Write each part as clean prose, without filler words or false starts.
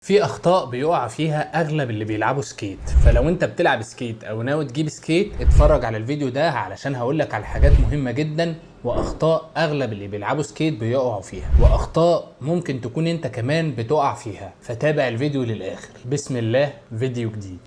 في اخطاء بيقع فيها اغلب اللي بيلعبوا سكيت، فلو انت بتلعب سكيت او ناوي تجيب سكيت اتفرج على الفيديو ده علشان هقولك على حاجات مهمة جدا واخطاء اغلب اللي بيلعبوا سكيت بيقعوا فيها، واخطاء ممكن تكون انت كمان بتقع فيها. فتابع الفيديو للاخر. بسم الله، فيديو جديد.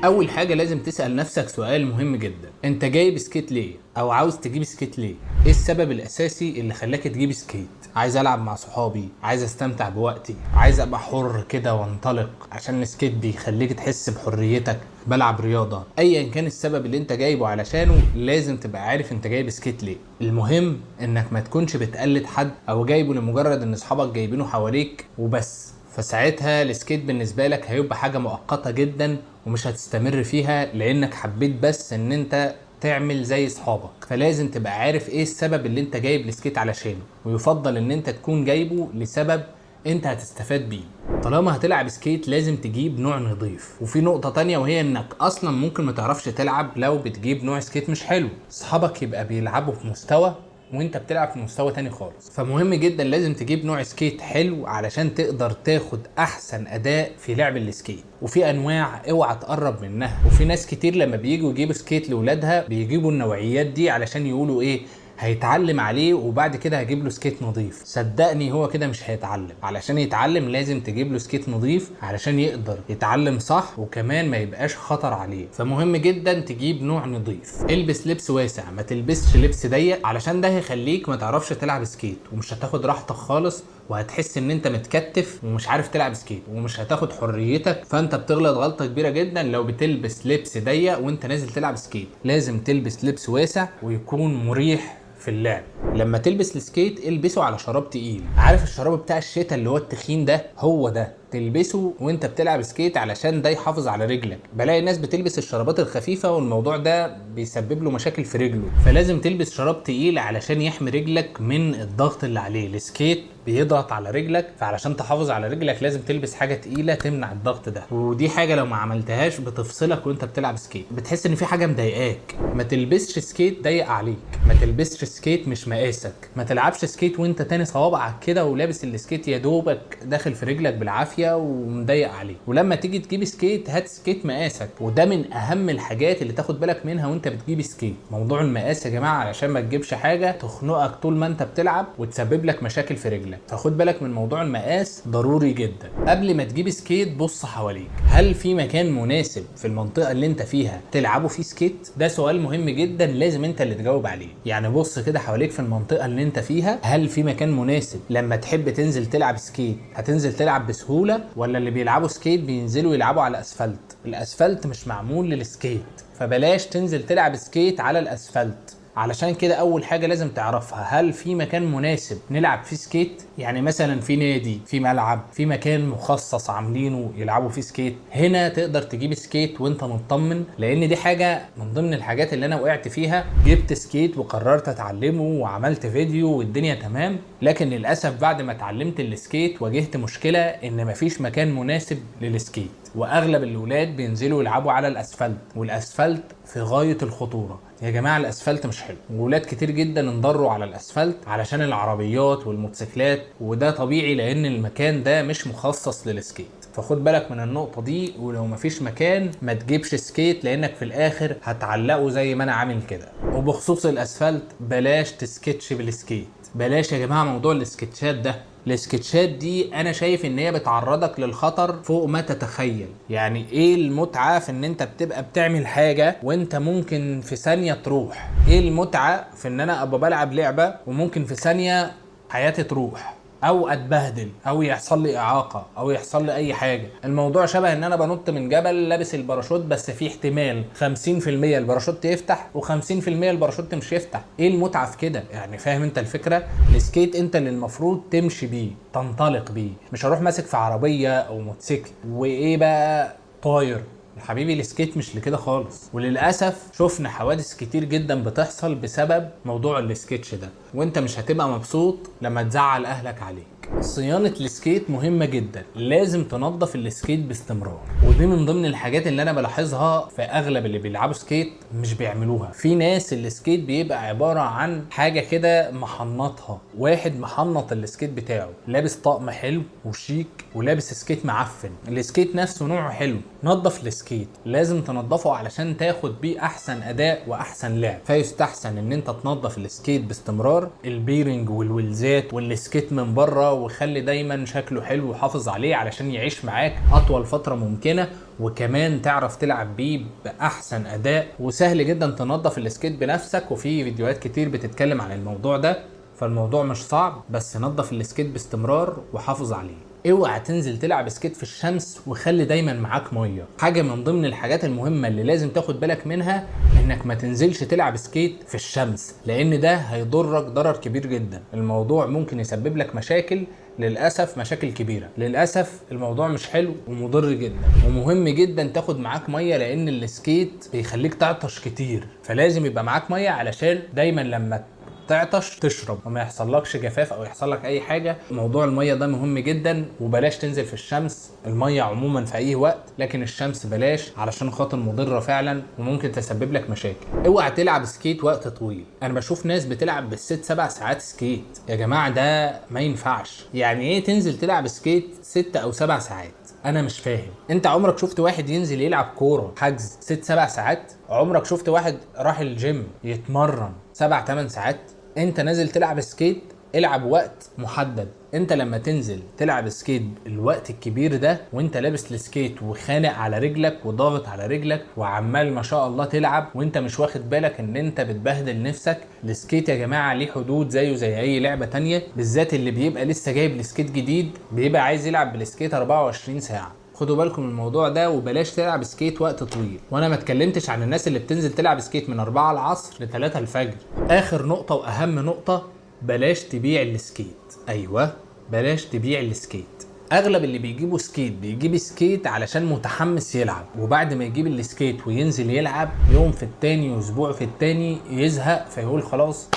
اول حاجة لازم تسأل نفسك سؤال مهم جدا: انت جايب سكيت ليه؟ او عاوز تجيب سكيت ليه؟ ايه السبب الاساسي اللي خلاك تجيب سكيت؟ عايز العب مع صحابي، عايز استمتع بوقتي، عايز ابقى حر كده وانطلق عشان السكيت بيخليك تحس بحريتك، بلعب رياضة. ايا كان السبب اللي انت جايبه علشانه لازم تبقى عارف انت جايب سكيت ليه. المهم انك ما تكونش بتقلد حد او جايبه لمجرد ان اصحابك جايبينه حواليك وبس، فساعتها السكيت بالنسبة لك هيبقى حاجة مؤقتة جدا ومش هتستمر فيها لانك حبيت بس ان انت تعمل زي اصحابك. فلازم تبقى عارف ايه السبب اللي انت جايب السكيت علشانه، ويفضل ان انت تكون جايبه لسبب انت هتستفاد بيه. طالما هتلعب سكيت لازم تجيب نوع نظيف. وفي نقطة تانية وهي انك اصلا ممكن ما تعرفش تلعب لو بتجيب نوع سكيت مش حلو، صحابك يبقى بيلعبوا في مستوى وانت بتلعب في مستوى تاني خالص. فمهم جدا لازم تجيب نوع سكيت حلو علشان تقدر تاخد احسن اداء في لعب السكيت. وفي انواع اوعى تقرب منها، وفي ناس كتير لما بييجوا يجيبوا سكيت لاولادها بيجيبوا النوعيات دي علشان يقولوا ايه، هيتعلم عليه وبعد كده هجيب له سكيت نظيف. صدقني هو كده مش هيتعلم. علشان يتعلم لازم تجيب له سكيت نظيف علشان يقدر يتعلم صح وكمان ما يبقاش خطر عليه. فمهم جدا تجيب نوع نظيف. البس لبس واسع، ما تلبسش لبس ضيق علشان ده هيخليك ما تعرفش تلعب سكيت ومش هتاخد راحتك خالص، وهتحس ان انت متكتف ومش عارف تلعب سكيت ومش هتاخد حريتك. فانت بتغلط غلطة كبيرة جدا لو بتلبس لبس ضيق وانت نازل تلعب سكيت. لازم تلبس لبس واسع ويكون مريح في اللعب. لما تلبس السكيت البسه على شراب تقيل. عارف الشراب بتاع الشتاء اللي هو التخين ده؟ هو ده تلبسه وانت بتلعب سكيت علشان ده يحافظ على رجلك. بلاقي ناس بتلبس الشرابات الخفيفة والموضوع ده بيسبب له مشاكل في رجله. فلازم تلبس شراب تقيل علشان يحمي رجلك من الضغط اللي عليه. السكيت بيضغط على رجلك، فعلشان تحافظ على رجلك لازم تلبس حاجة تقيلة تمنع الضغط ده. ودي حاجة لو ما عملتهاش بتفصلك وانت بتلعب سكيت، بتحس ان في حاجة مضايقاك. ما تلبسش سكيت ضيق عليك، ما تلبسش سكيت مش مقاسك، ما تلعبش سكيت وانت تاني صوابعك كده ولابس السكيت يا دوبك داخل في رجلك بالعافية ومضيق عليه. ولما تيجي تجيب سكيت هات سكيت مقاسك. وده من اهم الحاجات اللي تاخد بالك منها وانت بتجيب سكيت، موضوع المقاس يا جماعة، علشان ما تجيبش حاجة تخنقك طول ما انت بتلعب وتسبب لك مشاكل في رجلك. فخد بالك من موضوع المقاس، ضروري جدا. قبل ما تجيب سكيت بص حواليك، هل في مكان مناسب في المنطقة اللي انت فيها تلعبوا فيه سكيت؟ ده سؤال مهم جدا لازم انت اللي تجاوب عليه. يعني بص كده حواليك في المنطقة اللي انت فيها، هل في مكان مناسب لما تحب تنزل تلعب سكيت هتنزل تلعب بسهولة، ولا اللي بيلعبوا سكيت بينزلوا يلعبوا على الاسفلت؟ الاسفلت مش معمول للسكيت، فبلاش تنزل تلعب سكيت على الاسفلت. علشان كده اول حاجة لازم تعرفها، هل في مكان مناسب نلعب فيه سكيت؟ يعني مثلا في نادي، في ملعب، في مكان مخصص عاملينه يلعبوا فيه سكيت. هنا تقدر تجيب سكيت وانت مطمن، لان دي حاجة من ضمن الحاجات اللي انا وقعت فيها. جبت سكيت وقررت اتعلمه وعملت فيديو والدنيا تمام، لكن للاسف بعد ما اتعلمت السكيت واجهت مشكلة ان مفيش مكان مناسب للسكيت، واغلب الاولاد بينزلوا يلعبوا على الاسفلت، والاسفلت في غاية الخطورة يا جماعة. الاسفلت مش حلو، وولاد كتير جدا انضروا على الاسفلت علشان العربيات والموتوسيكلات، وده طبيعي لان المكان ده مش مخصص للسكيت. فخد بالك من النقطة دي، ولو مفيش مكان ما تجيبش سكيت لانك في الاخر هتعلقه زي ما انا عامل كده. وبخصوص الاسفلت بلاش تسكتش بالسكيت. بلاش يا جماعة موضوع السكتشات ده. السكتشات دي انا شايف ان هي بتعرضك للخطر فوق ما تتخيل. يعني ايه المتعة في ان انت بتبقى بتعمل حاجة وانت ممكن في ثانية تروح؟ ايه المتعة في ان انا ابقى بلعب لعبة وممكن في ثانية حياتي تروح او اتبهدل او يحصل لي اعاقه او يحصل لي اي حاجه؟ الموضوع شبه ان انا بنط من جبل لابس الباراشوت، بس في احتمال 50% الباراشوت يفتح و50% الباراشوت مش يفتح. ايه المتعه في كده؟ يعني فاهم انت الفكره؟ السكيت انت اللي المفروض تمشي بيه، تنطلق بيه، مش هروح ماسك في عربيه او موتوسيكل وايه بقى طاير. يا حبيبي السكيت مش لكده خالص. وللاسف شفنا حوادث كتير جدا بتحصل بسبب موضوع السكيتش ده، وانت مش هتبقى مبسوط لما تزعل اهلك عليك. صيانة السكيت مهمة جدا، لازم تنظف السكيت باستمرار، ودي من ضمن الحاجات اللي انا بلاحظها في اغلب اللي بيلعبوا سكيت مش بيعملوها. في ناس السكيت بيبقى عبارة عن حاجة كده محنطها، واحد محنط السكيت بتاعه، لابس طقم حلو وشيك ولابس سكيت معفن، السكيت نفسه نوعه حلو. نظف السكيت، لازم تنظفه علشان تاخد بيه احسن اداء واحسن لعب. فيستحسن ان انت تنظف السكيت باستمرار، البيرنج والويلزات والسكيت من بره، وخلي دايما شكله حلو وحافظ عليه علشان يعيش معاك اطول فتره ممكنه، وكمان تعرف تلعب بيه باحسن اداء. وسهل جدا تنظف السكيت بنفسك، وفي فيديوهات كتير بتتكلم عن الموضوع ده، فالموضوع مش صعب، بس نظف السكيت باستمرار وحافظ عليه. اوعى تنزل تلعب سكيت في الشمس، وخلي دايما معاك ميه. حاجه من ضمن الحاجات المهمه اللي لازم تاخد بالك منها انك ما تنزلش تلعب سكيت في الشمس، لان ده هيضرك ضرر كبير جدا. الموضوع ممكن يسبب لك مشاكل، للاسف مشاكل كبيره. للاسف الموضوع مش حلو ومضر جدا. ومهم جدا تاخد معاك ميه، لان السكيت بيخليك تعطش كتير، فلازم يبقى معاك ميه علشان دايما لما تعطش تشرب وما يحصلكش جفاف او يحصل لك اي حاجه. موضوع الميه ده مهم جدا، وبلاش تنزل في الشمس. الميه عموما في اي وقت، لكن الشمس بلاش علشان خاطر مضره فعلا وممكن تسبب لك مشاكل. اوعى تلعب سكيت وقت طويل. انا بشوف ناس بتلعب بالست 7 ساعات سكيت، يا جماعه ده ما ينفعش. يعني ايه تنزل تلعب سكيت 6 او 7 ساعات؟ انا مش فاهم. انت عمرك شفت واحد ينزل يلعب كوره حجز 6 7 ساعات؟ عمرك شفت واحد راح الجيم يتمرن 7 8 ساعات؟ انت نازل تلعب سكيت، العب وقت محدد. انت لما تنزل تلعب سكيت الوقت الكبير ده وانت لابس السكيت وخانق على رجلك وضاغط على رجلك وعمال ما شاء الله تلعب وانت مش واخد بالك ان انت بتبهدل نفسك. السكيت يا جماعه ليه حدود زيه زي اي لعبه تانية، بالذات اللي بيبقى لسه جايب السكيت جديد بيبقى عايز يلعب بالسكيت 24 ساعه. خدوا بالكم من الموضوع ده، وبلاش تلعب سكيت وقت طويل. وانا ما اتكلمتش عن الناس اللي بتنزل تلعب سكيت من 4 العصر ل 3 الفجر. اخر نقطه واهم نقطه، بلاش تبيع السكيت. ايوه، بلاش تبيع السكيت. اغلب اللي بيجيبوا سكيت بيجيب سكيت علشان متحمس يلعب، وبعد ما يجيب السكيت وينزل يلعب يوم في التاني واسبوع في التاني يزهق، فيقول خلاص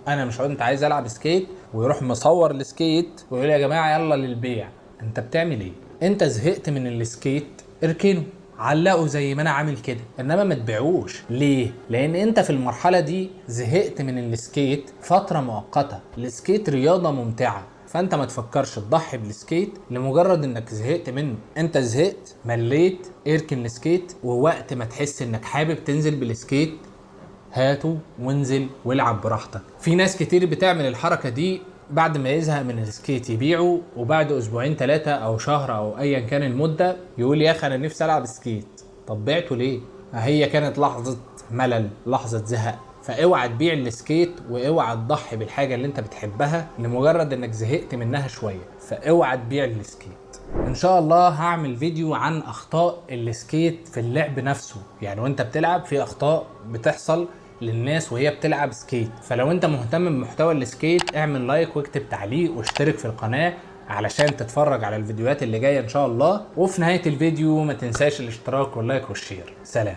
انا مش عايز العب سكيت، ويروح مصور السكيت ويقول يا جماعه يلا للبيع. انت بتعمل ايه؟ انت زهقت من السكيت، اركنه علقه زي ما انا عامل كده، انما ما تبيعوش. ليه؟ لان انت في المرحله دي زهقت من السكيت فتره مؤقته. السكيت رياضه ممتعه، فانت ما تفكرش تضحي بالسكيت لمجرد انك زهقت منه. انت زهقت، مليت، اركن السكيت، ووقت ما تحس انك حابب تنزل بالسكيت هاته وانزل والعب براحتك. في ناس كتير بتعمل الحركه دي، بعد ما يزهق من السكيت يبيعه، وبعد اسبوعين 3 او شهر او ايا كان المده يقول يا اخي انا نفسي العب سكيت. طب بعته ليه؟ هي كانت لحظه ملل، لحظه زهق. فاوعى تبيع السكيت، واوعى تضحي بالحاجه اللي انت بتحبها لمجرد انك زهقت منها شويه. فاوعى تبيع السكيت. ان شاء الله هعمل فيديو عن اخطاء السكيت في اللعب نفسه، يعني وانت بتلعب في اخطاء بتحصل للناس وهي بتلعب سكيت. فلو انت مهتم بمحتوى السكيت اعمل لايك واكتب تعليق واشترك في القناة علشان تتفرج على الفيديوهات اللي جاية ان شاء الله. وفي نهاية الفيديو ما تنساش الاشتراك واللايك والشير. سلام.